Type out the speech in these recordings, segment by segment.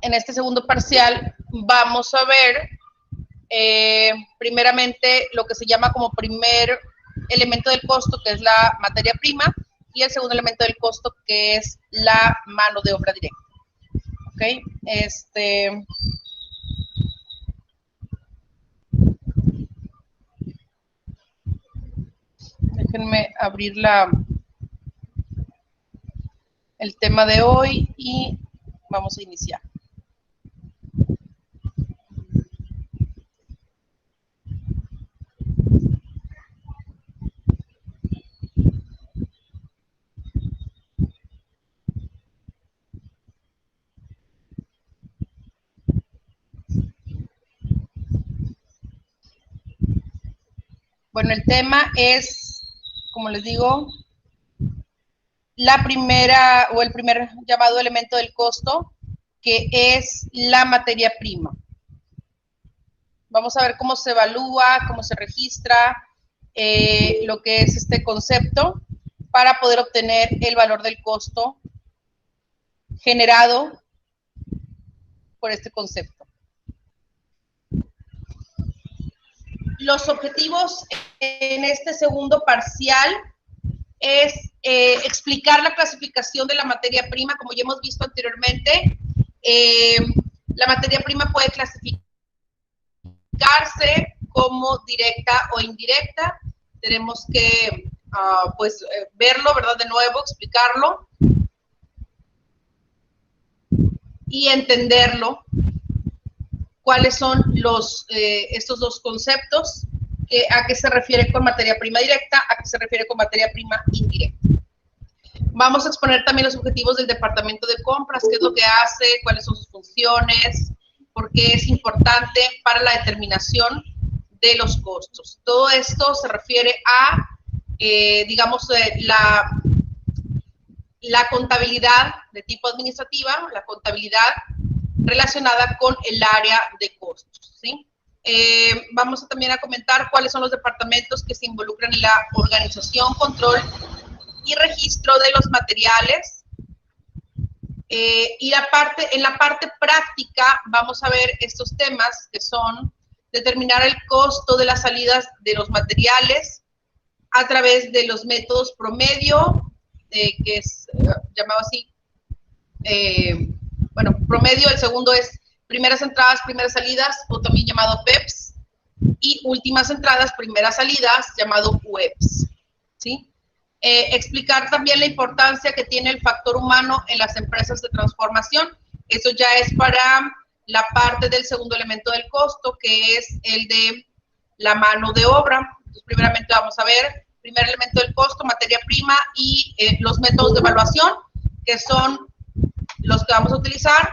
en este segundo parcial vamos a ver primeramente lo que se llama como primer elemento del costo, que es la materia prima, y el segundo elemento del costo, que es la mano de obra directa. ¿Ok? Déjenme abrir el tema de hoy y vamos a iniciar. Bueno, el tema es, como les digo, la primera o el primer llamado elemento del costo, que es la materia prima. Vamos a ver cómo se evalúa, cómo se registra lo que es este concepto para poder obtener el valor del costo generado por este concepto. Los objetivos en este segundo parcial es explicar la clasificación de la materia prima. Como ya hemos visto anteriormente, la materia prima puede clasificarse como directa o indirecta. Tenemos que verlo, ¿verdad? De nuevo, explicarlo y entenderlo. ¿Cuáles son estos dos conceptos? ¿A qué se refiere con materia prima directa? ¿A qué se refiere con materia prima indirecta? Vamos a exponer también los objetivos del departamento de compras, qué es lo que hace, cuáles son sus funciones, por qué es importante para la determinación de los costos. Todo esto se refiere a, digamos, la contabilidad de tipo administrativa, la contabilidad relacionada con el área de costos, ¿sí? Vamos también a comentar cuáles son los departamentos que se involucran en la organización, control y registro de los materiales. Y en la parte práctica vamos a ver estos temas que son determinar el costo de las salidas de los materiales a través de los métodos promedio, que es llamado así, bueno, promedio. El segundo es primeras entradas, primeras salidas, o también llamado PEPS, y últimas entradas, primeras salidas, llamado UEPS, ¿sí? Explicar también la importancia que tiene el factor humano en las empresas de transformación. Eso ya es para la parte del segundo elemento del costo, que es el de la mano de obra. Entonces, primeramente vamos a ver, primer elemento del costo, materia prima, y los métodos de evaluación, que son los que vamos a utilizar: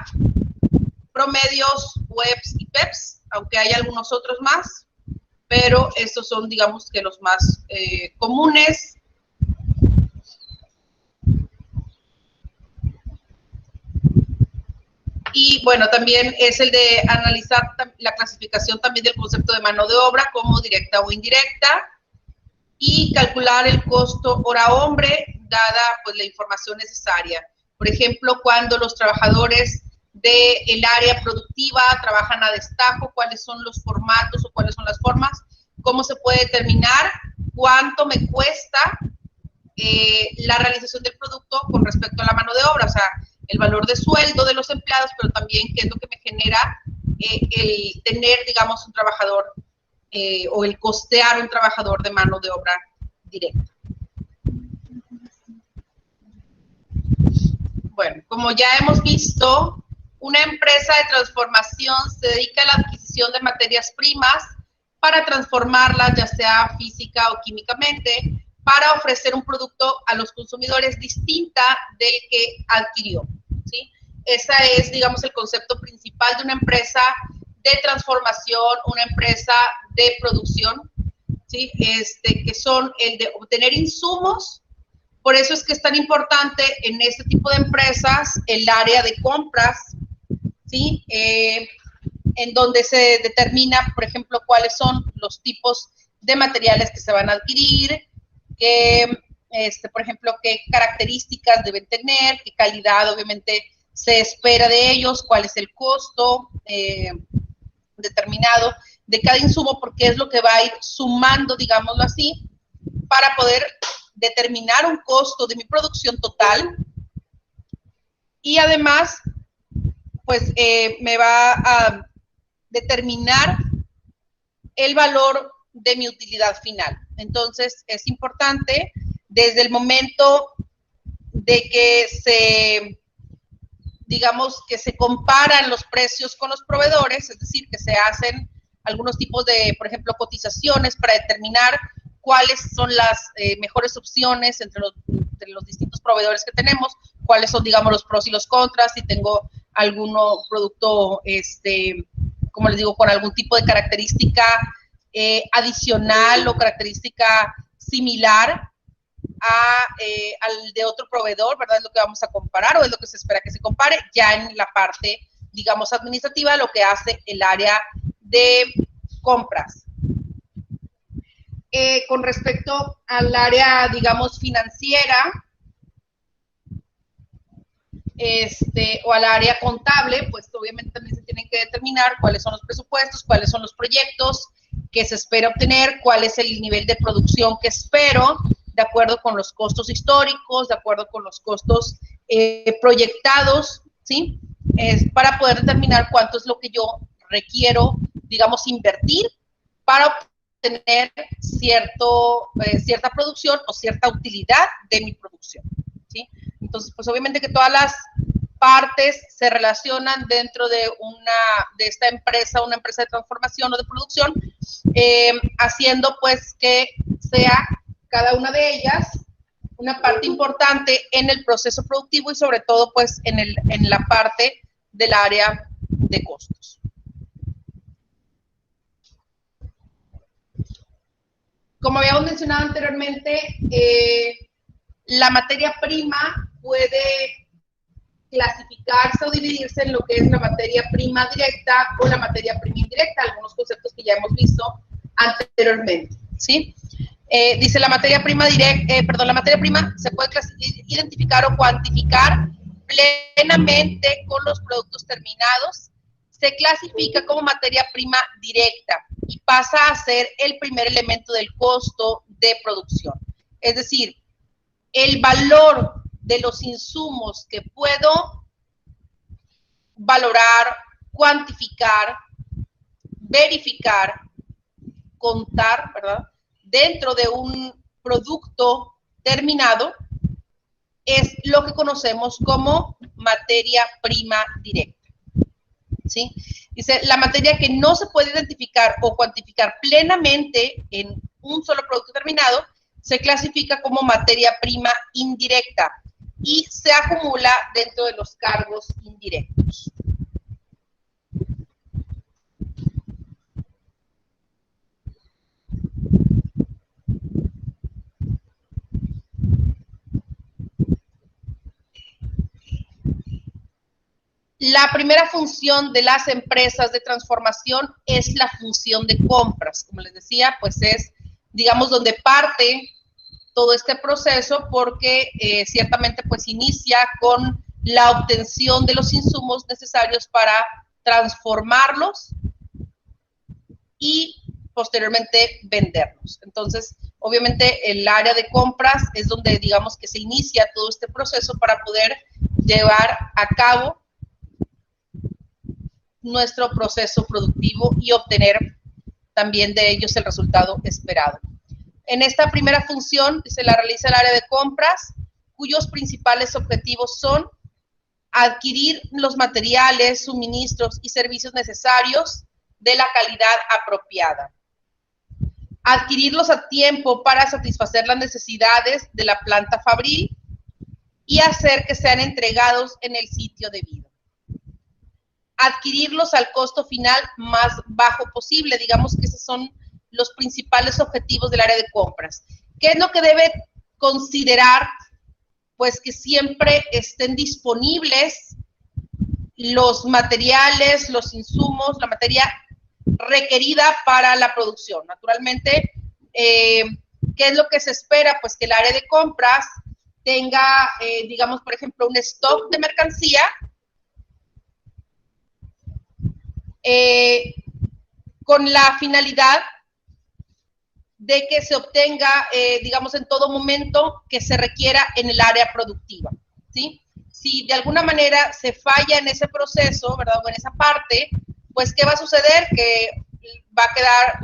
promedios, UEPS y PEPS, aunque hay algunos otros más, pero estos son, digamos, que los más comunes. Y bueno, también es el de analizar la clasificación también del concepto de mano de obra como directa o indirecta, y calcular el costo hora-hombre dada pues la información necesaria. Por ejemplo, cuando los trabajadores del área productiva trabajan a destajo, cuáles son los formatos o cuáles son las formas, cómo se puede determinar cuánto me cuesta la realización del producto con respecto a la mano de obra, o sea, el valor de sueldo de los empleados, pero también qué es lo que me genera el tener, digamos, un trabajador o el costear un trabajador de mano de obra directa. Bueno, como ya hemos visto, una empresa de transformación se dedica a la adquisición de materias primas para transformarlas, ya sea física o químicamente, para ofrecer un producto a los consumidores distinta del que adquirió, ¿sí? Ese es, digamos, el concepto principal de una empresa de transformación, una empresa de producción, ¿sí? Que son el de obtener insumos. Por eso es que es tan importante en este tipo de empresas el área de compras, ¿sí? En donde se determina, por ejemplo, cuáles son los tipos de materiales que se van a adquirir, por ejemplo, qué características deben tener, qué calidad, obviamente, se espera de ellos, cuál es el costo determinado de cada insumo, porque es lo que va a ir sumando, digámoslo así, para poder determinar un costo de mi producción total. Y además, pues me va a determinar el valor de mi utilidad final. Entonces, es importante desde el momento de que digamos, que se comparan los precios con los proveedores, es decir, que se hacen algunos tipos de, por ejemplo, cotizaciones para determinar cuáles son las mejores opciones entre los distintos proveedores que tenemos, cuáles son, digamos, los pros y los contras, si tengo algún producto, como les digo, con algún tipo de característica adicional o característica similar al de otro proveedor, ¿verdad? Es lo que vamos a comparar o es lo que se espera que se compare. Ya en la parte, digamos, administrativa, lo que hace el área de compras. Con respecto al área, digamos, financiera, o al área contable, pues obviamente también se tienen que determinar cuáles son los presupuestos, cuáles son los proyectos que se espera obtener, cuál es el nivel de producción que espero, de acuerdo con los costos históricos, de acuerdo con los costos proyectados, ¿sí? Para poder determinar cuánto es lo que yo requiero, digamos, invertir para obtener cierta producción o cierta utilidad de mi producción, ¿sí? Entonces, pues obviamente que todas las partes se relacionan dentro de esta empresa, una empresa de transformación o de producción, haciendo pues que sea cada una de ellas una parte importante en el proceso productivo y sobre todo pues en la parte del área de costos. Como habíamos mencionado anteriormente, la materia prima puede clasificarse o dividirse en lo que es la materia prima directa o la materia prima indirecta, algunos conceptos que ya hemos visto anteriormente, ¿sí? Dice la materia prima la materia prima se puede identificar o cuantificar plenamente con los productos terminados, se clasifica como materia prima directa y pasa a ser el primer elemento del costo de producción. Es decir, el valor de los insumos que puedo valorar, cuantificar, verificar, contar, ¿verdad? Dentro de un producto terminado es lo que conocemos como materia prima directa, ¿sí? Dice, la materia que no se puede identificar o cuantificar plenamente en un solo producto terminado se clasifica como materia prima indirecta y se acumula dentro de los cargos indirectos. La primera función de las empresas de transformación es la función de compras. Como les decía, pues es, digamos, donde parte todo este proceso porque ciertamente pues inicia con la obtención de los insumos necesarios para transformarlos y posteriormente venderlos. Entonces, obviamente el área de compras es donde digamos que se inicia todo este proceso para poder llevar a cabo nuestro proceso productivo y obtener también de ellos el resultado esperado. En esta primera función se la realiza el área de compras, cuyos principales objetivos son adquirir los materiales, suministros y servicios necesarios de la calidad apropiada, adquirirlos a tiempo para satisfacer las necesidades de la planta fabril y hacer que sean entregados en el sitio debido. Adquirirlos al costo final más bajo posible. Digamos que esos son los principales objetivos del área de compras. ¿Qué es lo que debe considerar? Pues que siempre estén disponibles los materiales, los insumos, la materia requerida para la producción. Naturalmente, ¿qué es lo que se espera? Pues que el área de compras tenga, digamos, por ejemplo, un stock de mercancía con la finalidad de que se obtenga, digamos, en todo momento que se requiera en el área productiva, ¿sí? Si de alguna manera se falla en ese proceso, ¿verdad? O en esa parte, pues, ¿qué va a suceder? Que va a quedar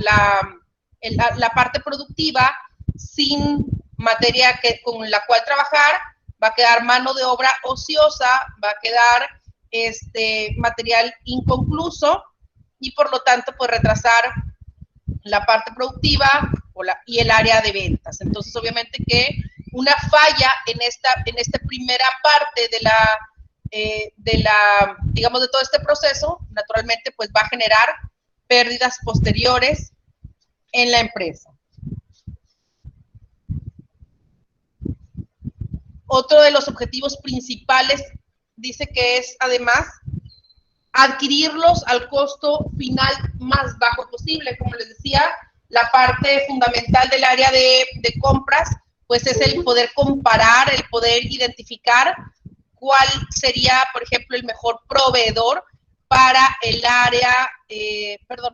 la parte productiva sin materia con la cual trabajar, va a quedar mano de obra ociosa, va a quedar material inconcluso y por lo tanto, pues, retrasar la parte productiva y el área de ventas. Entonces, obviamente que una falla en esta primera parte digamos, de todo este proceso, naturalmente, pues va a generar pérdidas posteriores en la empresa. Otro de los objetivos principales dice que es, además, adquirirlos al costo final más bajo posible. Como les decía, la parte fundamental del área de compras, pues es el poder comparar, el poder identificar cuál sería, por ejemplo, el mejor proveedor para el área,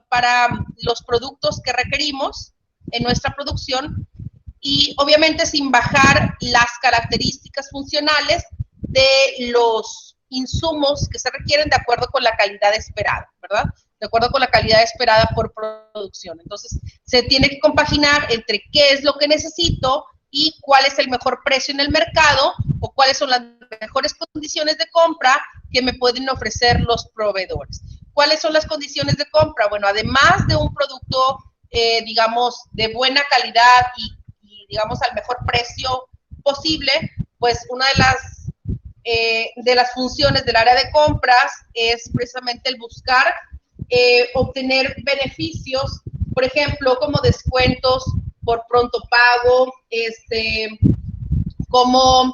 para los productos que requerimos en nuestra producción y obviamente sin bajar las características funcionales de los insumos que se requieren de acuerdo con la calidad esperada, ¿verdad? De acuerdo con la calidad esperada por producción. Entonces, se tiene que compaginar entre qué es lo que necesito y cuál es el mejor precio en el mercado o cuáles son las mejores condiciones de compra que me pueden ofrecer los proveedores. ¿Cuáles son las condiciones de compra? Bueno, además de un producto, digamos, de buena calidad y digamos, al mejor precio posible, pues una de las funciones del área de compras es precisamente el buscar obtener beneficios, por ejemplo, como descuentos por pronto pago, como,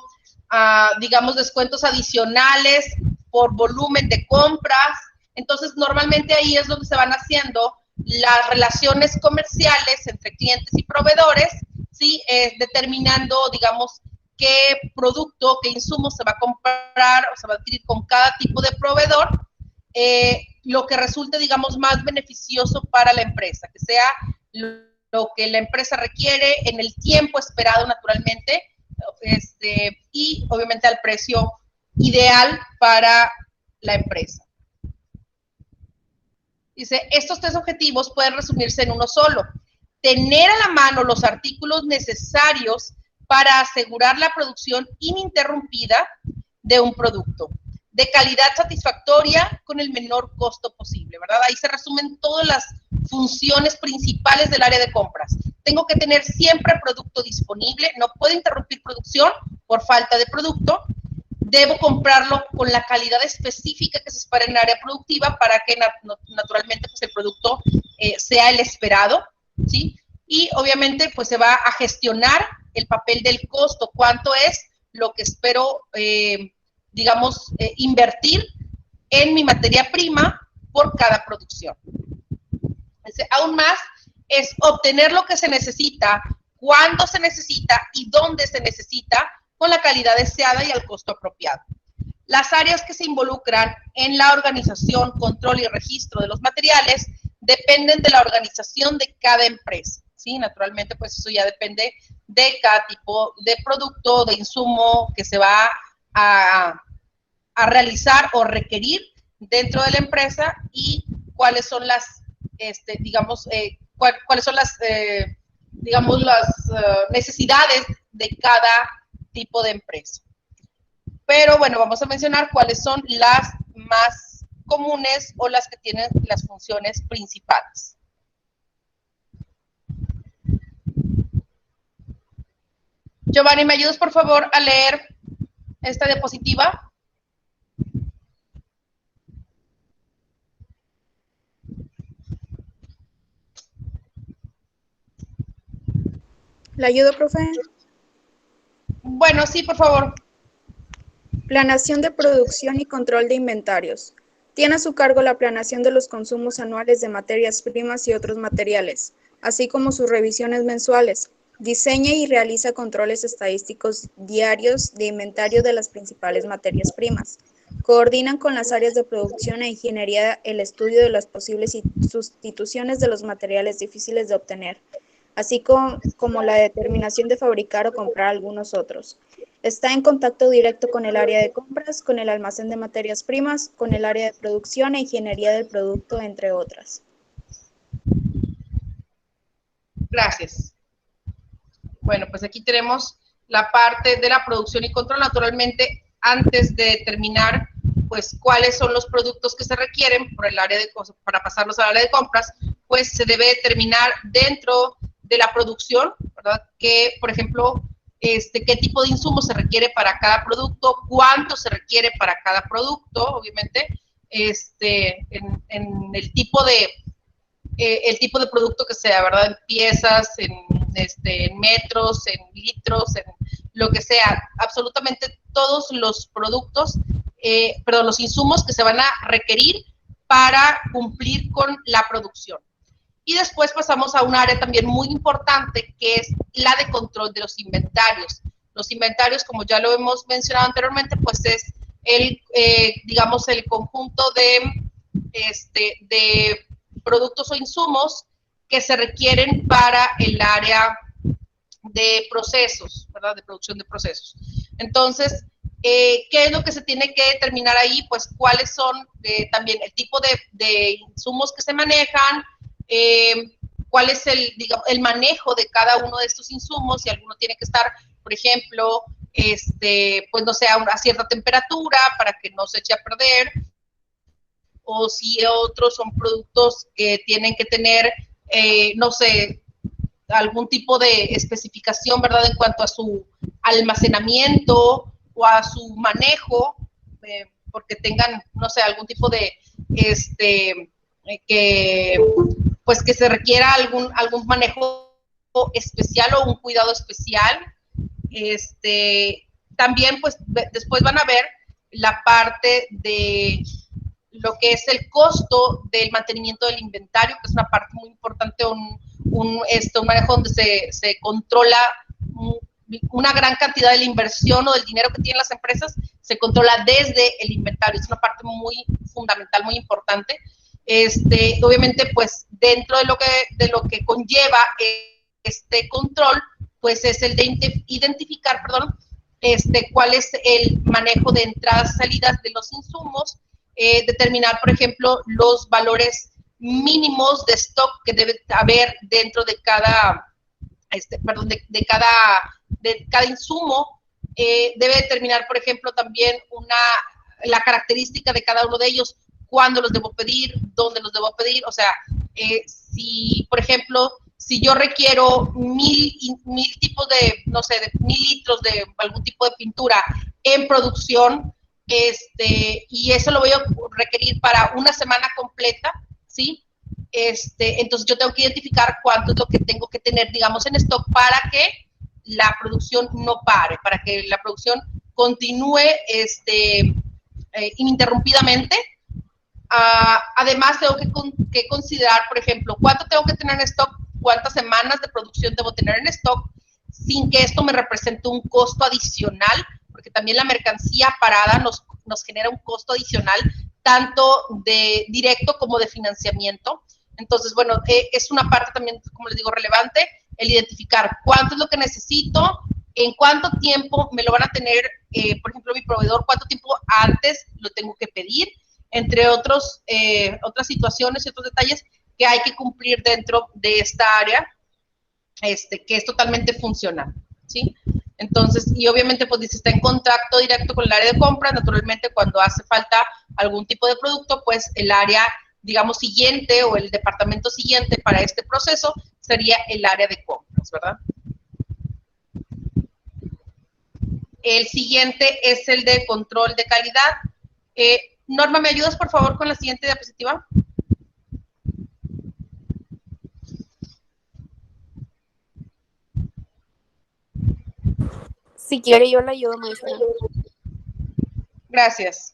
digamos, descuentos adicionales por volumen de compras. Entonces, normalmente ahí es donde se van haciendo las relaciones comerciales entre clientes y proveedores, ¿sí? Determinando, digamos, qué producto, qué insumo se va a comprar o se va a adquirir con cada tipo de proveedor, lo que resulte, digamos, más beneficioso para la empresa, que sea lo que la empresa requiere en el tiempo esperado, naturalmente, y obviamente al precio ideal para la empresa. Dice, estos tres objetivos pueden resumirse en uno solo: tener a la mano los artículos necesarios para asegurar la producción ininterrumpida de un producto, de calidad satisfactoria con el menor costo posible, ¿verdad? Ahí se resumen todas las funciones principales del área de compras. Tengo que tener siempre producto disponible, no puedo interrumpir producción por falta de producto, debo comprarlo con la calidad específica que se espera en el área productiva para que naturalmente pues, el producto sea el esperado, ¿sí? Y obviamente pues se va a gestionar el papel del costo, cuánto es lo que espero, digamos, invertir en mi materia prima por cada producción. Aún más es obtener lo que se necesita, cuándo se necesita y dónde se necesita, con la calidad deseada y al costo apropiado. Las áreas que se involucran en la organización, control y registro de los materiales dependen de la organización de cada empresa, ¿sí? Naturalmente, pues eso ya depende de cada tipo de producto, de insumo que se va a realizar o requerir dentro de la empresa y cuáles son las, digamos, cuáles son las, digamos, las necesidades de cada tipo de empresa. Pero bueno, vamos a mencionar cuáles son las más comunes o las que tienen las funciones principales. Giovanni, ¿me ayudas por favor a leer esta diapositiva? ¿La ayudo, profe? Bueno, sí, por favor. Planeación de producción y control de inventarios. Tiene a su cargo la planeación de los consumos anuales de materias primas y otros materiales, así como sus revisiones mensuales. Diseña y realiza controles estadísticos diarios de inventario de las principales materias primas. Coordinan con las áreas de producción e ingeniería el estudio de las posibles sustituciones de los materiales difíciles de obtener, así como la determinación de fabricar o comprar algunos otros. Está en contacto directo con el área de compras, con el almacén de materias primas, con el área de producción e ingeniería del producto, entre otras. Gracias. Bueno, pues aquí tenemos la parte de la producción y control. Naturalmente, antes de determinar pues cuáles son los productos que se requieren por el área de para pasarlos al área de compras, pues se debe determinar dentro de la producción, ¿verdad? Que, por ejemplo, qué tipo de insumos se requiere para cada producto, cuánto se requiere para cada producto, obviamente, en el tipo de producto que sea, ¿verdad? En piezas, en metros, en litros, en lo que sea, absolutamente todos los productos, los insumos que se van a requerir para cumplir con la producción. Y después pasamos a un área también muy importante, que es la de control de los inventarios. Los inventarios, como ya lo hemos mencionado anteriormente, pues es digamos, el conjunto de productos o insumos que se requieren para el área de procesos, ¿verdad? De producción de procesos. Entonces, ¿qué es lo que se tiene que determinar ahí? Pues cuáles son también el tipo de insumos que se manejan, cuál es el manejo de cada uno de estos insumos, si alguno tiene que estar, por ejemplo, pues no sé, a cierta temperatura para que no se eche a perder, o si otros son productos que tienen que tener, no sé, algún tipo de especificación, ¿verdad? En cuanto a su almacenamiento o a su manejo, porque tengan, no sé, algún tipo de, pues que se requiera algún manejo especial o un cuidado especial. También, pues, después van a ver la parte de lo que es el costo del mantenimiento del inventario, que es una parte muy importante, un manejo donde se controla una gran cantidad de la inversión o del dinero que tienen las empresas, se controla desde el inventario. Es una parte muy fundamental, muy importante. Obviamente, pues, dentro de lo que conlleva este control, pues es el de identificar, cuál es el manejo de entradas y salidas de los insumos, determinar, por ejemplo, los valores mínimos de stock que debe haber dentro de cada, de cada insumo, debe determinar, por ejemplo, también la característica de cada uno de ellos, cuándo los debo pedir, dónde los debo pedir, o sea, si, por ejemplo, si yo requiero 1000 tipos de, no sé, de 1000 litros de algún tipo de pintura en producción, y eso lo voy a requerir para una semana completa, ¿sí? Entonces yo tengo que identificar cuánto es lo que tengo que tener, digamos, en stock para que la producción no pare, para que la producción continúe ininterrumpidamente. Además, tengo que considerar, por ejemplo, cuánto tengo que tener en stock, cuántas semanas de producción debo tener en stock, sin que esto me represente un costo adicional, porque también la mercancía parada nos genera un costo adicional, tanto de directo como de financiamiento. Entonces, bueno, es una parte también, como les digo, relevante, el identificar cuánto es lo que necesito, en cuánto tiempo me lo van a tener, por ejemplo, mi proveedor, cuánto tiempo antes lo tengo que pedir, entre otras situaciones y otros detalles que hay que cumplir dentro de esta área, que es totalmente funcional, ¿sí? Entonces, y obviamente, pues dice, está en contacto directo con el área de compra. Naturalmente, cuando hace falta algún tipo de producto, pues el área, digamos, siguiente o el departamento siguiente para este proceso sería el área de compras, ¿verdad? El siguiente es el de control de calidad. Norma, ¿me ayudas, por favor, con la siguiente diapositiva? Si quiere, yo le ayudo, maestra. Gracias.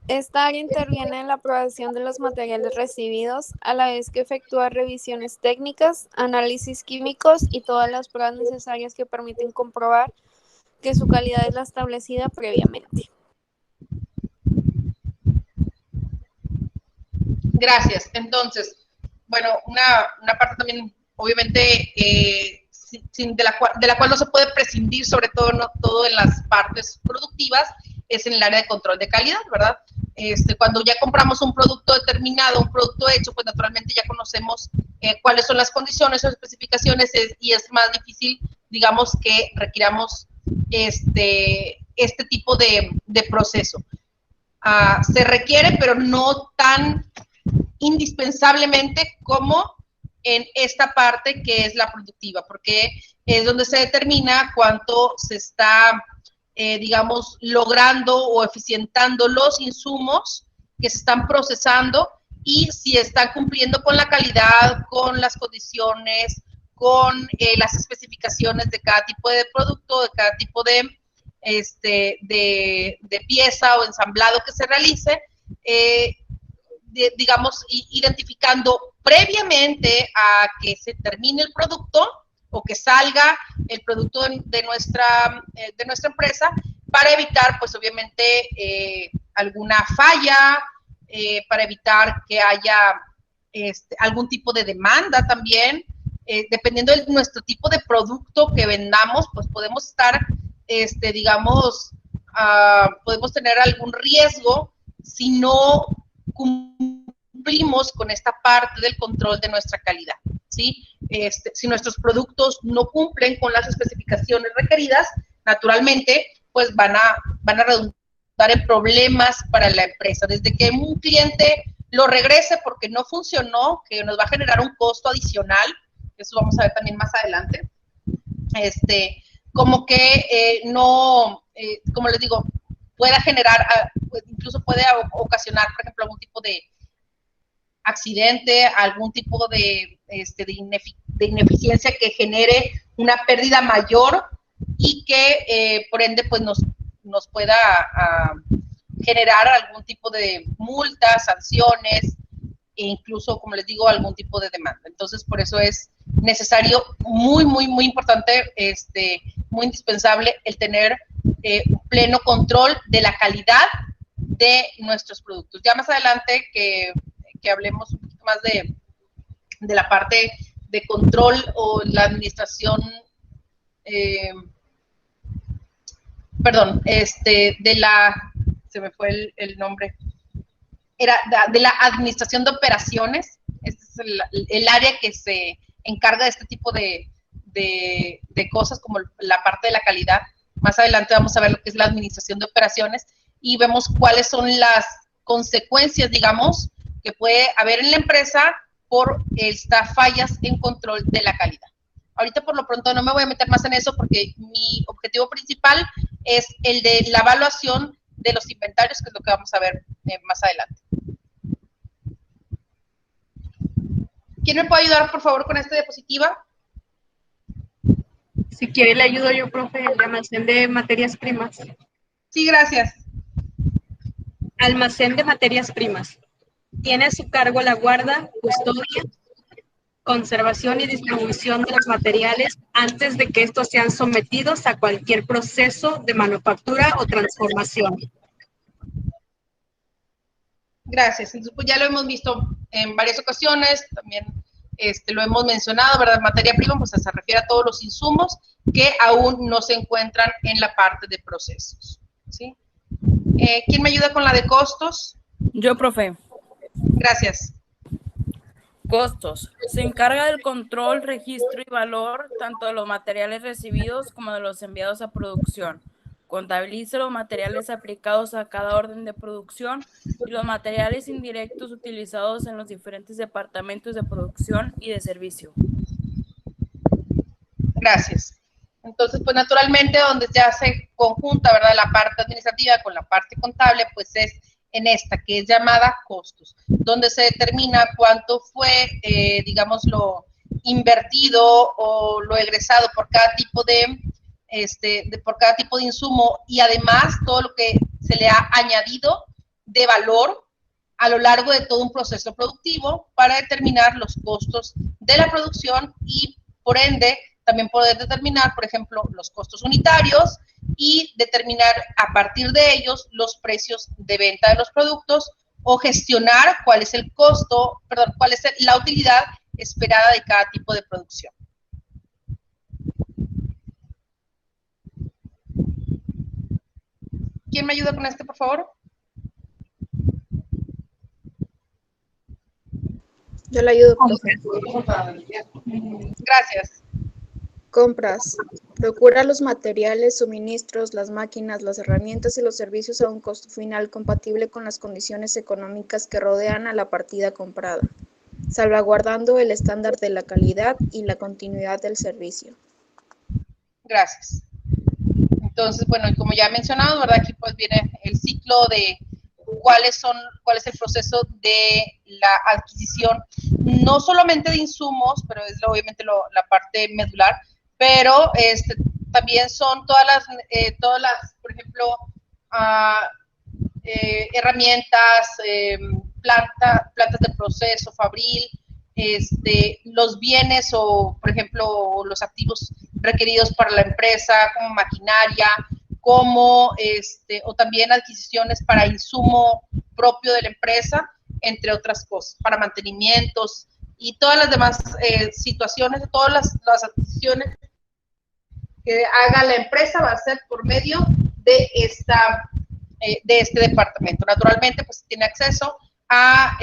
Esta área interviene en la aprobación de los materiales recibidos, a la vez que efectúa revisiones técnicas, análisis químicos y todas las pruebas necesarias que permiten comprobar que su calidad es la establecida previamente. Gracias. Entonces, bueno, una parte también, obviamente, de la cual no se puede prescindir, sobre todo, no todo en las partes productivas, es en el área de control de calidad, ¿verdad? Cuando ya compramos un producto determinado, un producto hecho, pues naturalmente ya conocemos cuáles son las condiciones o especificaciones y es más difícil, digamos, que requiramos este tipo de proceso. Se requiere, pero no tan indispensablemente como en esta parte que es la productiva, porque es donde se determina cuánto se está, digamos, logrando o eficientando los insumos que se están procesando y si están cumpliendo con la calidad, con las condiciones, con las especificaciones de cada tipo de producto, de cada tipo de pieza o ensamblado que se realice, digamos, identificando previamente a que se termine el producto o que salga el producto de nuestra empresa, para evitar, pues obviamente, alguna falla, para evitar que haya algún tipo de demanda también. Dependiendo de nuestro tipo de producto que vendamos, pues podemos estar, digamos, podemos tener algún riesgo si no cumplimos con esta parte del control de nuestra calidad, ¿sí? Si nuestros productos no cumplen con las especificaciones requeridas, naturalmente, pues van a redundar en problemas para la empresa. Desde que un cliente lo regrese porque no funcionó, que nos va a generar un costo adicional, eso vamos a ver también más adelante, como que no, como les digo, pueda generar, incluso puede ocasionar, por ejemplo, algún tipo de accidente, algún tipo de ineficiencia que genere una pérdida mayor y que, por ende, pues nos pueda generar algún tipo de multas, sanciones, e incluso, como les digo, algún tipo de demanda. Entonces, por eso es necesario, muy, muy, muy importante, muy indispensable el tener pleno control de la calidad de nuestros productos. Ya más adelante que hablemos un poquito más de la parte de control o la administración, se me fue el nombre, era de la administración de operaciones. Este es el área que se encarga de este tipo de cosas, como la parte de la calidad. Más adelante vamos a ver lo que es la administración de operaciones y vemos cuáles son las consecuencias, digamos, que puede haber en la empresa por estas fallas en control de la calidad. Ahorita por lo pronto no me voy a meter más en eso porque mi objetivo principal es el de la evaluación de los inventarios, que es lo que vamos a ver más adelante. ¿Quién me puede ayudar, por favor, con esta diapositiva? Si quiere, le ayudo yo, profe, el almacén de materias primas. Sí, gracias. Almacén de materias primas. Tiene a su cargo la guarda, custodia, conservación y distribución de los materiales antes de que estos sean sometidos a cualquier proceso de manufactura o transformación. Gracias. Entonces, pues ya lo hemos visto en varias ocasiones, también lo hemos mencionado, ¿verdad? Materia prima, pues se refiere a todos los insumos que aún no se encuentran en la parte de procesos, ¿sí? ¿Quién me ayuda con la de costos? Yo, profe. Gracias. Costos. Se encarga del control, registro y valor tanto de los materiales recibidos como de los enviados a producción. Contabiliza los materiales aplicados a cada orden de producción y los materiales indirectos utilizados en los diferentes departamentos de producción y de servicio. Gracias. Entonces, pues naturalmente donde ya se conjunta, ¿verdad?, la parte administrativa con la parte contable, pues es en esta, que es llamada costos, donde se determina cuánto fue, digamos, lo invertido o lo egresado por cada tipo por cada tipo de insumo y además todo lo que se le ha añadido de valor a lo largo de todo un proceso productivo para determinar los costos de la producción y, por ende, también poder determinar, por ejemplo, los costos unitarios y determinar a partir de ellos los precios de venta de los productos o gestionar cuál es el costo, perdón, cuál es la utilidad esperada de cada tipo de producción. ¿Quién me ayuda con este, por favor? Yo le ayudo, profe. Gracias. Compras. Procura los materiales, suministros, las máquinas, las herramientas y los servicios a un costo final compatible con las condiciones económicas que rodean a la partida comprada, salvaguardando el estándar de la calidad y la continuidad del servicio. Gracias. Entonces, bueno, como ya he mencionado, ¿verdad? Aquí pues viene el ciclo de cuál es el proceso de la adquisición, no solamente de insumos, pero es obviamente la parte medular, pero también son todas las, por ejemplo, herramientas, plantas de proceso, fabril, los bienes o, por ejemplo, los activos requeridos para la empresa, como maquinaria, como o también adquisiciones para insumo propio de la empresa, entre otras cosas, para mantenimientos y todas las demás situaciones, todas las adquisiciones que haga la empresa va a ser por medio de este departamento. Naturalmente, pues tiene acceso a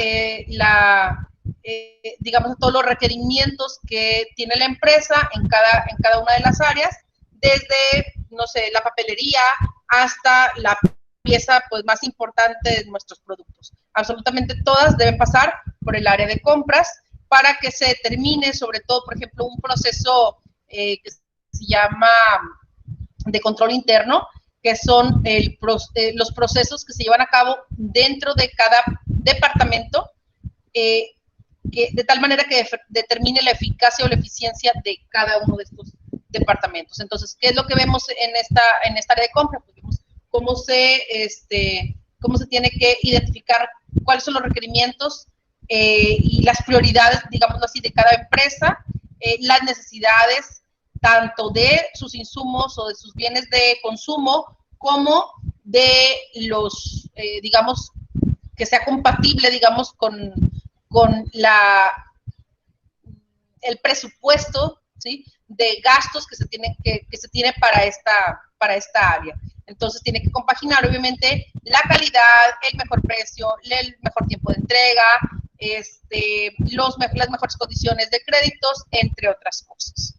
digamos, a todos los requerimientos que tiene la empresa en cada una de las áreas, desde, no sé, la papelería hasta la pieza pues más importante de nuestros productos. Absolutamente todas deben pasar por el área de compras para que se determine, sobre todo, por ejemplo, un proceso que se llama de control interno, que son los procesos que se llevan a cabo dentro de cada departamento, de tal manera que determine la eficacia o la eficiencia de cada uno de estos departamentos. Entonces, ¿qué es lo que vemos en esta área de compra? Pues vemos cómo se tiene que identificar cuáles son los requerimientos y las prioridades, digámoslo así, de cada empresa, las necesidades tanto de sus insumos o de sus bienes de consumo, como de los, digamos, que sea compatible, digamos, con el presupuesto, ¿sí?, de gastos que se tiene para esta área. Entonces tiene que compaginar, obviamente, la calidad, el mejor precio, el mejor tiempo de entrega, las mejores condiciones de créditos, entre otras cosas.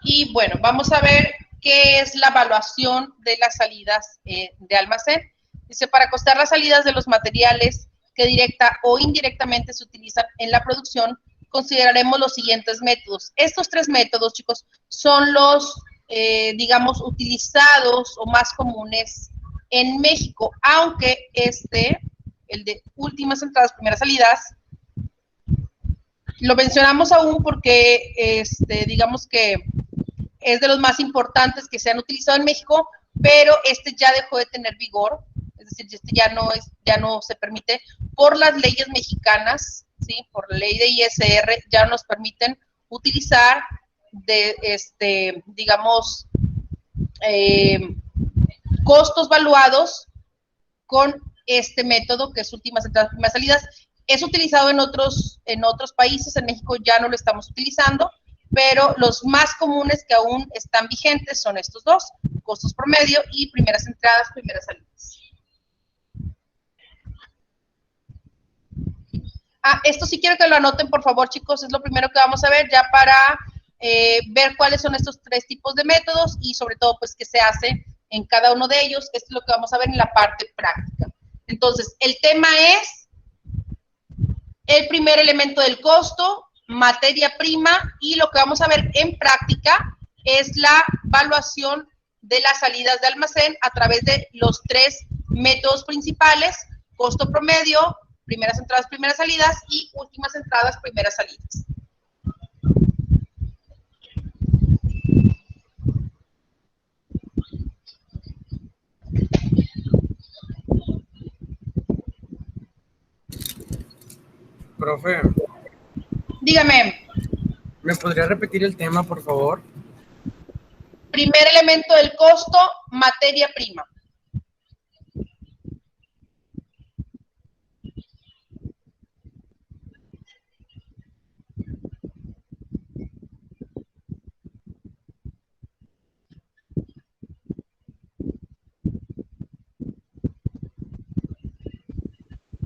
Y bueno, vamos a ver qué es la evaluación de las salidas de almacén. Dice, para costar las salidas de los materiales que directa o indirectamente se utilizan en la producción, consideraremos los siguientes métodos. Estos tres métodos, chicos, son los, digamos, utilizados o más comunes en México, aunque el de últimas entradas, primeras salidas, lo mencionamos aún porque, digamos que es de los más importantes que se han utilizado en México, pero ya dejó de tener vigor, es decir, ya no se permite por las leyes mexicanas, ¿sí? Por la ley de ISR ya nos permiten utilizar digamos, costos valuados con este método que es últimas entradas, primeras salidas. Es utilizado en otros países, en México ya no lo estamos utilizando, pero los más comunes que aún están vigentes son estos dos, costos promedio y primeras entradas, primeras salidas. Esto sí quiero que lo anoten, por favor, chicos, es lo primero que vamos a ver ya para ver cuáles son estos tres tipos de métodos y sobre todo, pues, qué se hace en cada uno de ellos. Esto es lo que vamos a ver en la parte práctica. Entonces, el tema es el primer elemento del costo, materia prima, y lo que vamos a ver en práctica es la evaluación de las salidas de almacén a través de los tres métodos principales: costo promedio, primeras entradas, primeras salidas y últimas entradas, primeras salidas. Profe. Dígame. ¿Me podría repetir el tema, por favor? Primer elemento del costo, materia prima.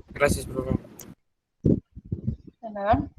Gracias, profe. De nada.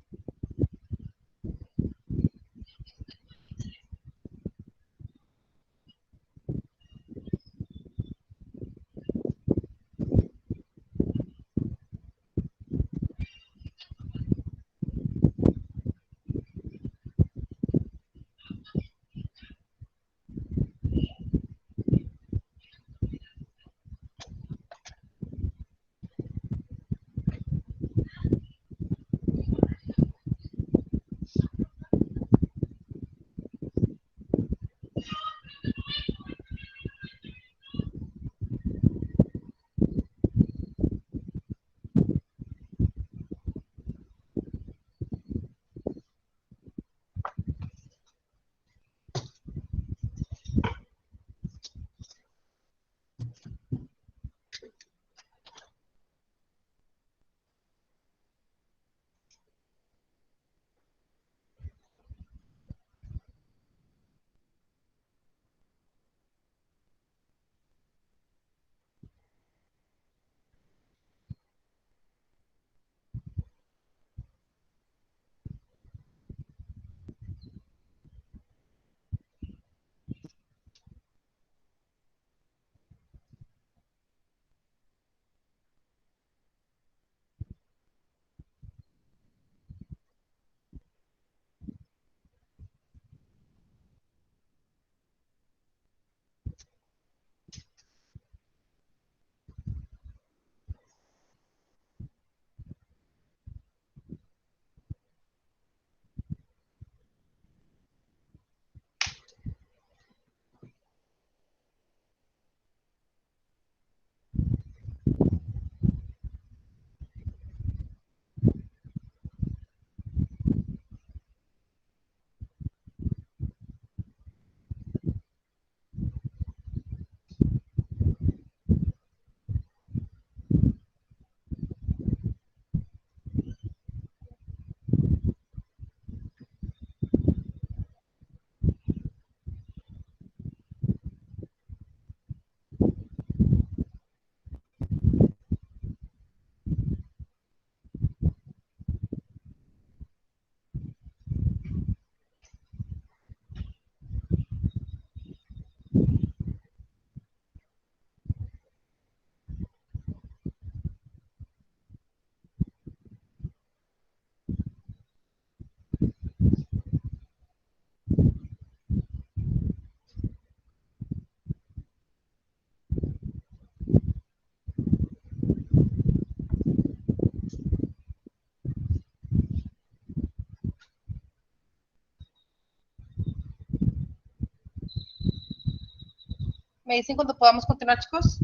¿Me dicen cuando podamos continuar, chicos?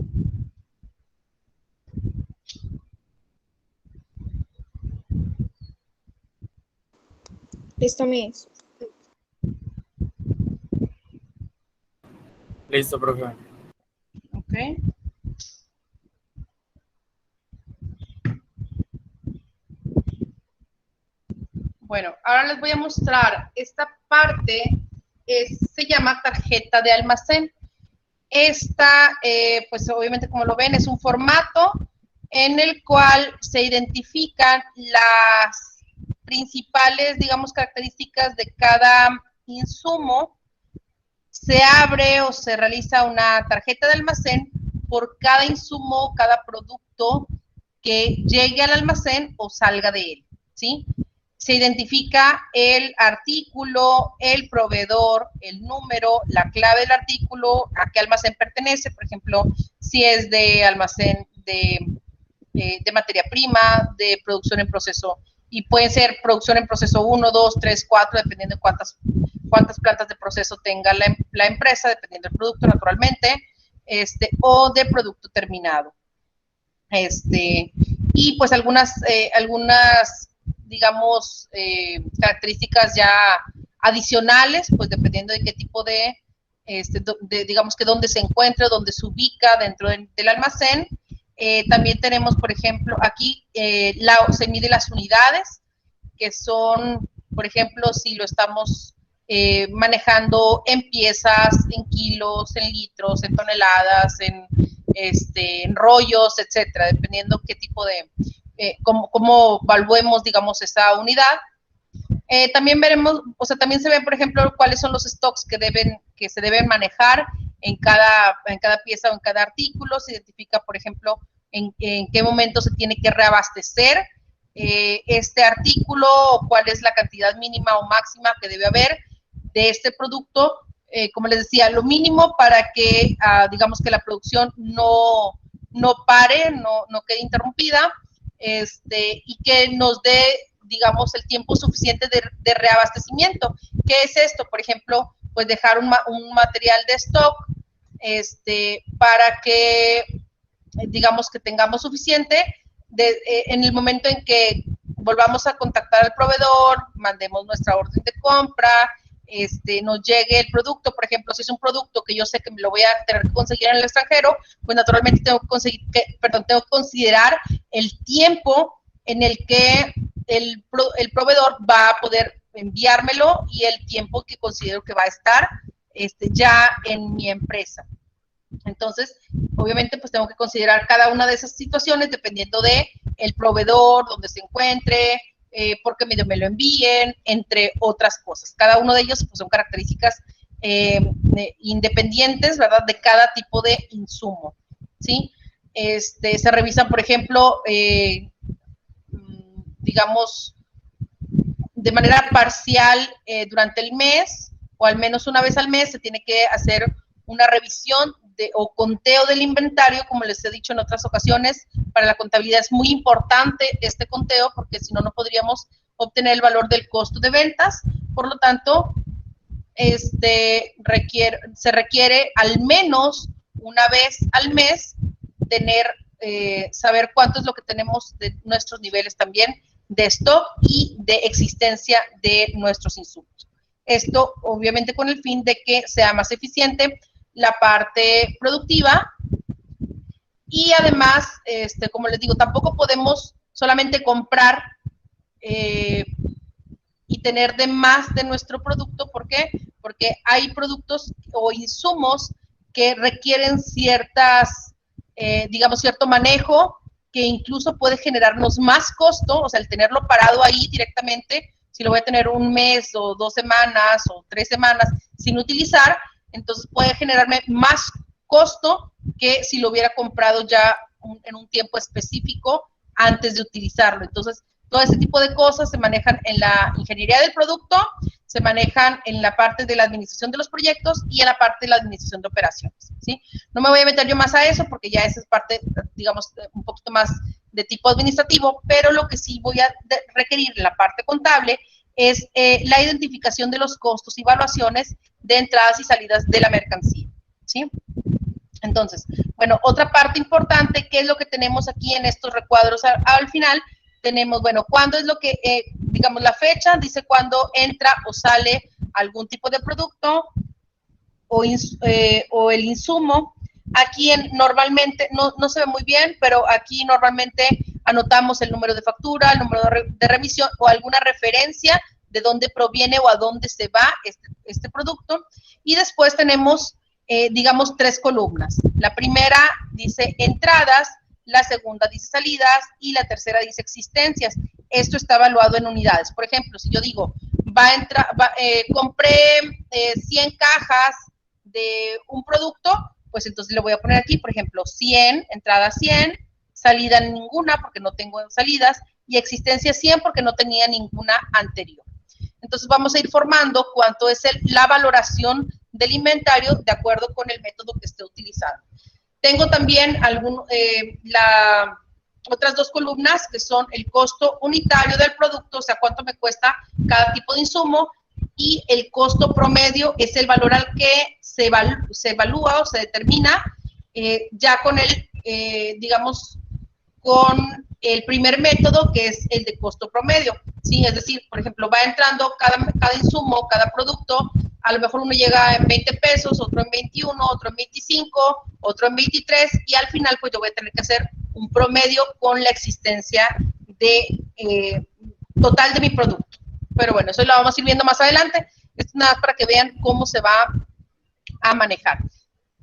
Listo, Miss. Listo, profe. Ok. Bueno, ahora les voy a mostrar esta parte, se llama tarjeta de almacén. Esta, pues obviamente como lo ven, es un formato en el cual se identifican las principales, digamos, características de cada insumo. Se abre o se realiza una tarjeta de almacén por cada insumo, cada producto que llegue al almacén o salga de él, ¿sí? Se identifica el artículo, el proveedor, el número, la clave del artículo, a qué almacén pertenece, por ejemplo, si es de almacén de materia prima, de producción en proceso, y puede ser producción en proceso 1, 2, 3, 4, dependiendo de cuántas plantas de proceso tenga la empresa, dependiendo del producto, naturalmente, o de producto terminado. Y pues algunas digamos, características ya adicionales, pues dependiendo de qué tipo de digamos que dónde se encuentra, dónde se ubica dentro del almacén. También tenemos, por ejemplo, aquí se mide las unidades, que son, por ejemplo, si lo estamos manejando en piezas, en kilos, en litros, en toneladas, en rollos, etcétera, dependiendo qué tipo de, cómo evaluemos, digamos, esa unidad. También veremos, o sea, también se ve, por ejemplo, cuáles son los stocks que se deben manejar en cada pieza o en cada artículo. Se identifica, por ejemplo, en qué momento se tiene que reabastecer este artículo, o cuál es la cantidad mínima o máxima que debe haber de este producto. Como les decía, lo mínimo para que, digamos, que la producción no pare, no quede interrumpida, y que nos dé, digamos, el tiempo suficiente de reabastecimiento. ¿Qué es esto? Por ejemplo, pues dejar un material de stock para que, digamos, que tengamos suficiente en el momento en que volvamos a contactar al proveedor, mandemos nuestra orden de compra, nos llegue el producto. Por ejemplo, si es un producto que yo sé que me lo voy a tener que conseguir en el extranjero, pues naturalmente tengo que considerar el tiempo en el que el proveedor va a poder enviármelo y el tiempo que considero que va a estar ya en mi empresa. Entonces, obviamente, pues tengo que considerar cada una de esas situaciones dependiendo de el proveedor, donde se encuentre, por qué medio me lo envíen, entre otras cosas. Cada uno de ellos, pues, son características independientes, ¿verdad?, de cada tipo de insumo, ¿sí? Se revisan, por ejemplo, digamos, de manera parcial durante el mes, o al menos una vez al mes, se tiene que hacer una revisión o conteo del inventario. Como les he dicho en otras ocasiones, para la contabilidad es muy importante este conteo, porque si no, no podríamos obtener el valor del costo de ventas. Por lo tanto, se requiere al menos una vez al mes saber cuánto es lo que tenemos de nuestros niveles también de stock y de existencia de nuestros insumos. Esto, obviamente, con el fin de que sea más eficiente la parte productiva. Y además, como les digo, tampoco podemos solamente comprar y tener de más de nuestro producto. ¿Por qué? Porque hay productos o insumos que requieren digamos, cierto manejo, que incluso puede generarnos más costo. O sea, el tenerlo parado ahí directamente, si lo voy a tener un mes o 2 semanas o 3 semanas sin utilizar, entonces puede generarme más costo que si lo hubiera comprado ya en un tiempo específico antes de utilizarlo. Entonces, todo ese tipo de cosas se manejan en la ingeniería del producto, se manejan en la parte de la administración de los proyectos y en la parte de la administración de operaciones, ¿sí? No me voy a meter yo más a eso, porque ya esa es parte, digamos, un poquito más de tipo administrativo, pero lo que sí voy a requerir en la parte contable es la identificación de los costos y evaluaciones de entradas y salidas de la mercancía, ¿sí? Entonces, bueno, otra parte importante, ¿qué es lo que tenemos aquí en estos recuadros al final? Tenemos, bueno, cuándo es lo que, digamos, la fecha, dice cuándo entra o sale algún tipo de producto o el insumo. Aquí normalmente, no se ve muy bien, pero aquí normalmente anotamos el número de factura, el número de remisión o alguna referencia de dónde proviene o a dónde se va este producto. Y después tenemos, digamos, 3 columnas. La primera dice entradas, la segunda dice salidas y la tercera dice existencias. Esto está evaluado en unidades. Por ejemplo, si yo digo, compré 100 cajas de un producto, pues entonces le voy a poner aquí, por ejemplo, 100, entrada 100, salida ninguna porque no tengo salidas, y existencia 100 porque no tenía ninguna anterior. Entonces vamos a ir formando cuánto es la valoración del inventario de acuerdo con el método que esté utilizando. Tengo también otras 2 columnas que son el costo unitario del producto, o sea, cuánto me cuesta cada tipo de insumo, y el costo promedio es el valor al que se evalúa o se determina ya con digamos, con el primer método, que es el de costo promedio, ¿sí? Es decir, por ejemplo, va entrando cada insumo, cada producto a lo mejor uno llega en 20 pesos, otro en 21, otro en 25, otro en 23, y al final pues yo voy a tener que hacer un promedio con la existencia de total de mi producto. Pero bueno, eso lo vamos a ir viendo más adelante. Esto es nada más para que vean cómo se va a manejar.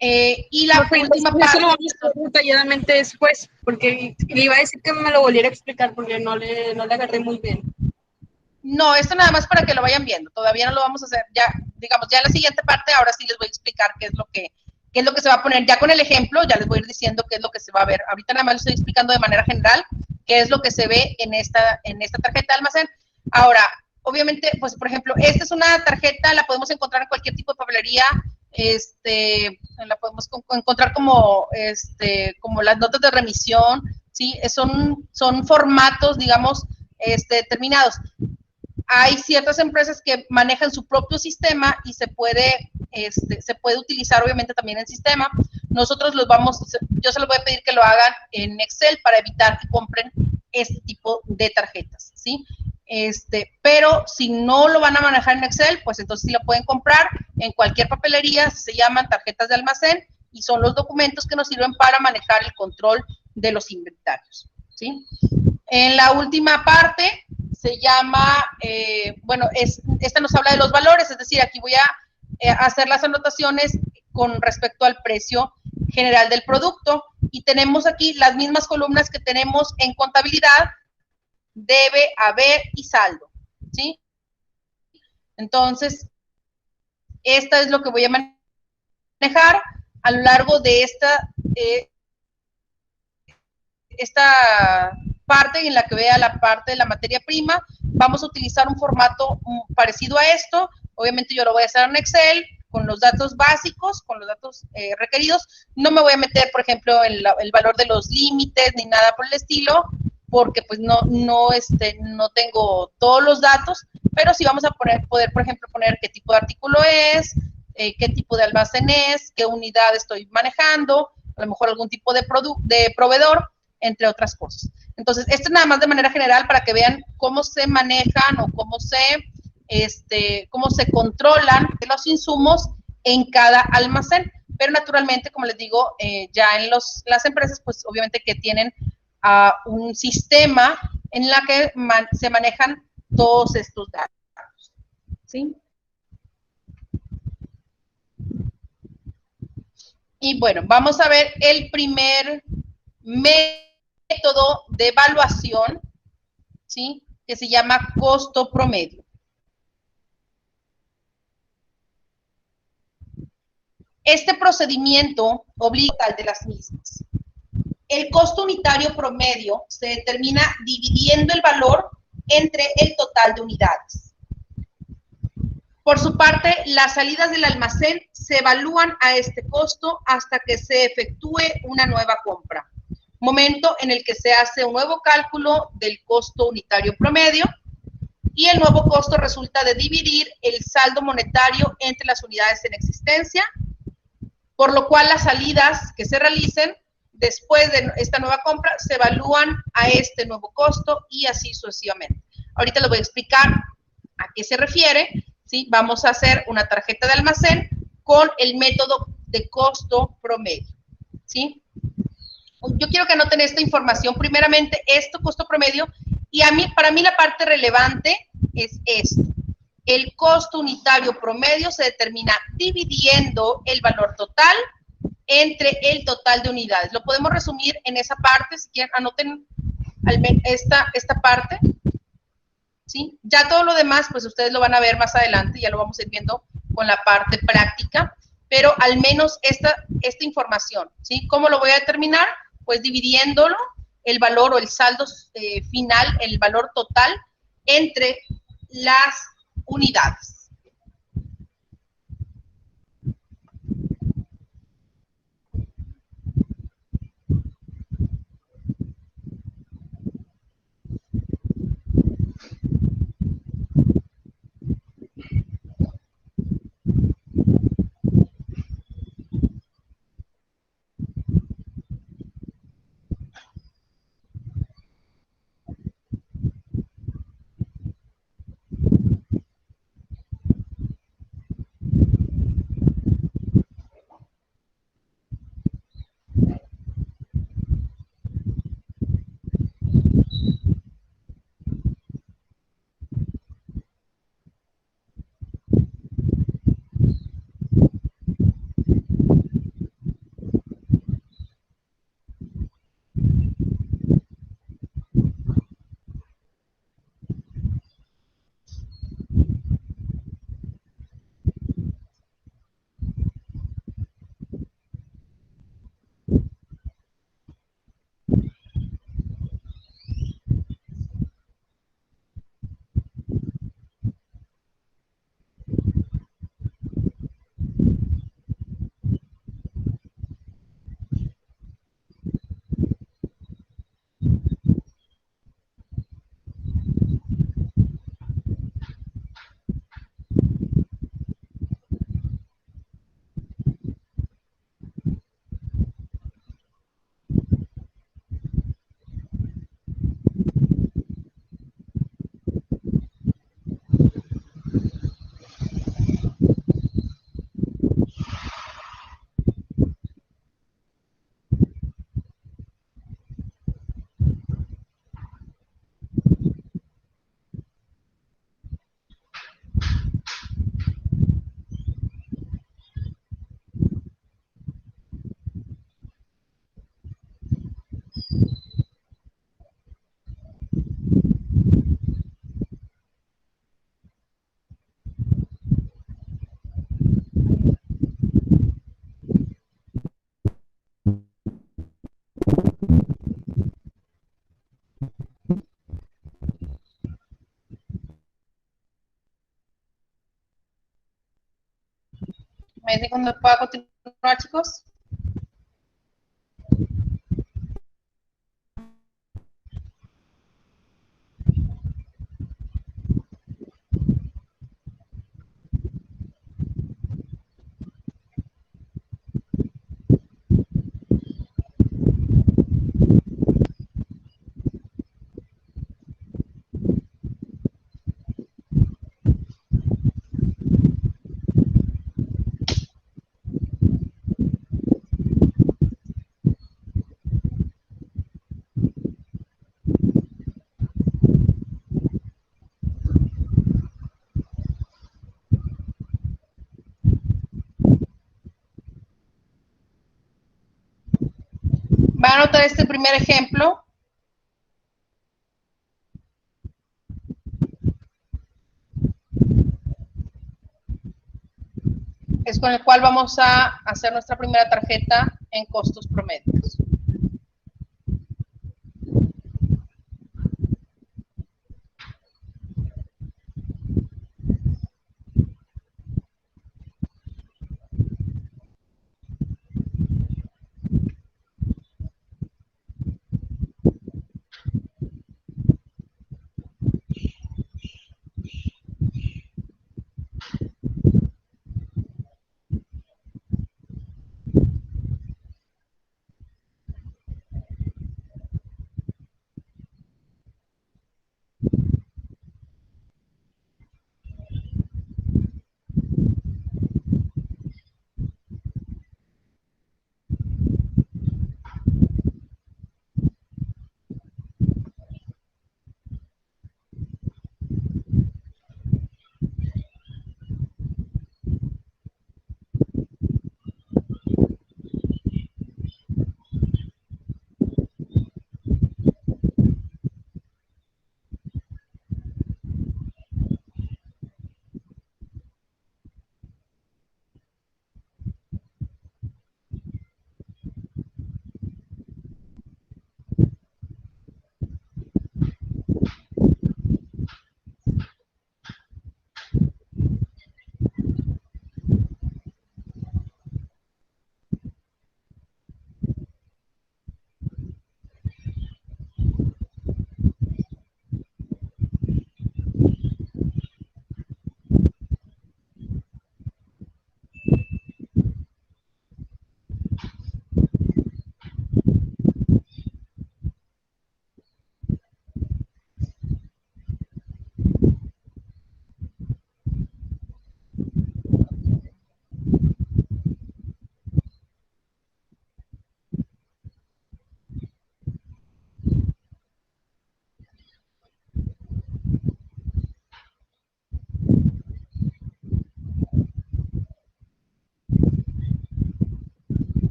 Y la última parte... Eso lo vamos a ver detalladamente después, porque le iba a decir que me lo volviera a explicar porque no le agarré muy bien. No, esto nada más para que lo vayan viendo. Todavía no lo vamos a hacer. Ya, digamos, ya en la siguiente parte, ahora sí les voy a explicar qué es lo que se va a poner. Ya con el ejemplo, ya les voy a ir diciendo qué es lo que se va a ver. Ahorita nada más lo estoy explicando de manera general, qué es lo que se ve en esta tarjeta de almacén. Ahora, obviamente, pues, por ejemplo, esta es una tarjeta, la podemos encontrar en cualquier tipo de papelería. La podemos encontrar como las notas de remisión, ¿sí? Son formatos, digamos, determinados. Hay ciertas empresas que manejan su propio sistema y se puede utilizar obviamente también en sistema. Nosotros yo se los voy a pedir que lo hagan en Excel para evitar que compren este tipo de tarjetas, ¿sí? Pero si no lo van a manejar en Excel, pues entonces sí lo pueden comprar en cualquier papelería, se llaman tarjetas de almacén y son los documentos que nos sirven para manejar el control de los inventarios, ¿sí? En la última parte se llama, esta nos habla de los valores, es decir, aquí voy a hacer las anotaciones con respecto al precio general del producto y tenemos aquí las mismas columnas que tenemos en contabilidad, debe, haber y saldo, ¿sí? Entonces, esta es lo que voy a manejar a lo largo de esta parte en la que vea la parte de la materia prima. Vamos a utilizar un formato parecido a esto. Obviamente yo lo voy a hacer en Excel con los datos básicos, con los datos requeridos. No me voy a meter, por ejemplo, en el valor de los límites ni nada por el estilo, porque pues no tengo todos los datos, pero sí vamos a poder, por ejemplo, poner qué tipo de artículo es, qué tipo de almacén es, qué unidad estoy manejando, a lo mejor algún tipo de proveedor, entre otras cosas. Entonces, esto es nada más de manera general para que vean cómo se manejan o cómo se controlan los insumos en cada almacén. Pero naturalmente, como les digo, ya en las empresas, pues obviamente que tienen un sistema en la que se manejan todos estos datos, ¿sí? Y bueno, vamos a ver el primer método de evaluación, ¿sí? Que se llama costo promedio. Este procedimiento obliga al de las mismas. El costo unitario promedio se determina dividiendo el valor entre el total de unidades. Por su parte, las salidas del almacén se evalúan a este costo hasta que se efectúe una nueva compra, momento en el que se hace un nuevo cálculo del costo unitario promedio y el nuevo costo resulta de dividir el saldo monetario entre las unidades en existencia, por lo cual las salidas que se realicen después de esta nueva compra se evalúan a este nuevo costo y así sucesivamente. Ahorita les voy a explicar a qué se refiere, ¿sí? Vamos a hacer una tarjeta de almacén con el método de costo promedio, ¿sí? Yo quiero que anoten esta información, primeramente, costo promedio, y para mí la parte relevante es esto. El costo unitario promedio se determina dividiendo el valor total entre el total de unidades. Lo podemos resumir en esa parte, si quieren, anoten esta parte, ¿sí? Ya todo lo demás, pues ustedes lo van a ver más adelante, ya lo vamos a ir viendo con la parte práctica, pero al menos esta información, ¿sí? ¿Cómo lo voy a determinar? Pues dividiéndolo, el valor o el saldo final, el valor total, entre las unidades. ¿Me dicen cuando pueda continuar, chicos? Va a anotar este primer ejemplo. Es con el cual vamos a hacer nuestra primera tarjeta en costos promedios.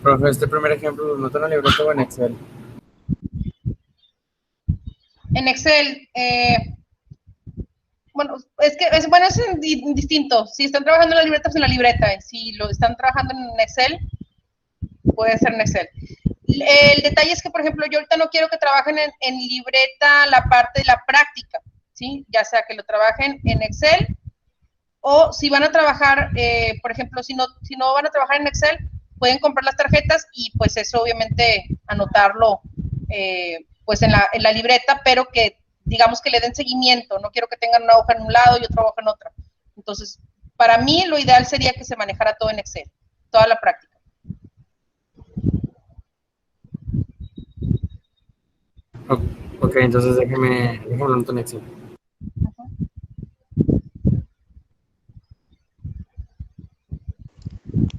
Profe, este primer ejemplo lo nota en la libreta o en Excel. En Excel, bueno, es distinto. Si están trabajando en la libreta, pues en la libreta. Si lo están trabajando en Excel, puede ser en Excel. El detalle es que, por ejemplo, yo ahorita no quiero que trabajen en libreta la parte de la práctica, ¿sí? Ya sea que lo trabajen en Excel o si van a trabajar, por ejemplo, si no van a trabajar en Excel, pueden comprar las tarjetas y pues eso obviamente anotarlo pues en la libreta, pero que digamos que le den seguimiento. No quiero que tengan una hoja en un lado y otra hoja en otra. Entonces, para mí lo ideal sería que se manejara todo en Excel, toda la práctica. Ok, entonces déjeme lo anoto en Excel.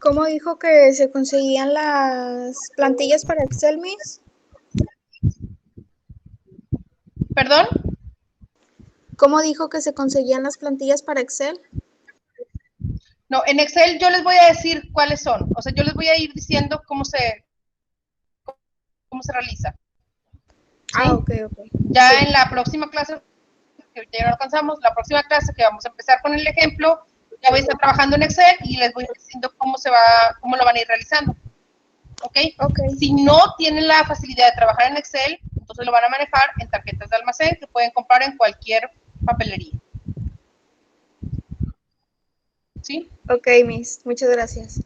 ¿Cómo dijo que se conseguían las plantillas para Excel, Miss? ¿Perdón? ¿Cómo dijo que se conseguían las plantillas para Excel? No, en Excel yo les voy a decir cuáles son. O sea, yo les voy a ir diciendo cómo se realiza. ¿Sí? Ah, ok. Ya Sí. en la próxima clase, que ya no alcanzamos, la próxima clase que vamos a empezar con el ejemplo, ya voy a estar trabajando en Excel y les voy diciendo cómo lo van a ir realizando. ¿Ok? Si no tienen la facilidad de trabajar en Excel, entonces lo van a manejar en tarjetas de almacén que pueden comprar en cualquier papelería. ¿Sí? Ok, Miss. Muchas gracias.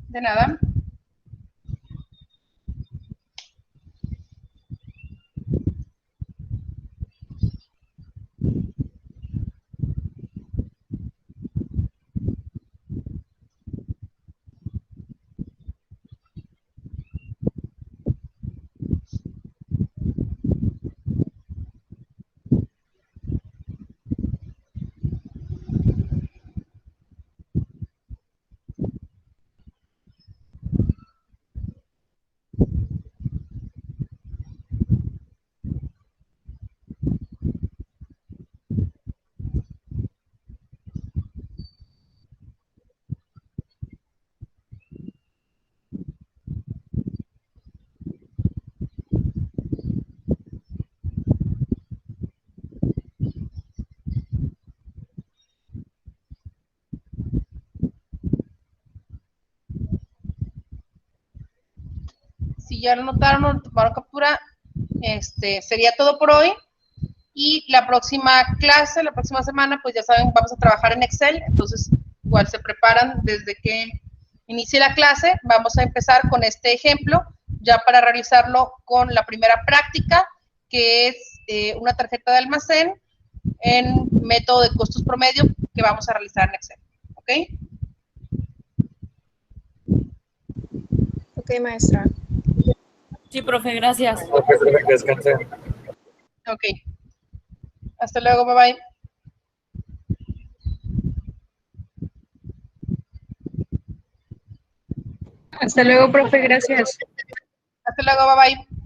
De nada. Si ya lo notaron o tomaron captura, sería todo por hoy. Y la próxima clase, la próxima semana, pues ya saben, vamos a trabajar en Excel. Entonces, igual se preparan desde que inicie la clase. Vamos a empezar con este ejemplo, ya para realizarlo con la primera práctica, que es una tarjeta de almacén en método de costos promedio que vamos a realizar en Excel. ¿Ok? Ok, maestra. Sí, profe, gracias. Ok, profe, que descanse. Ok. Hasta luego, bye bye. Hasta luego, profe, gracias. Hasta luego, bye bye.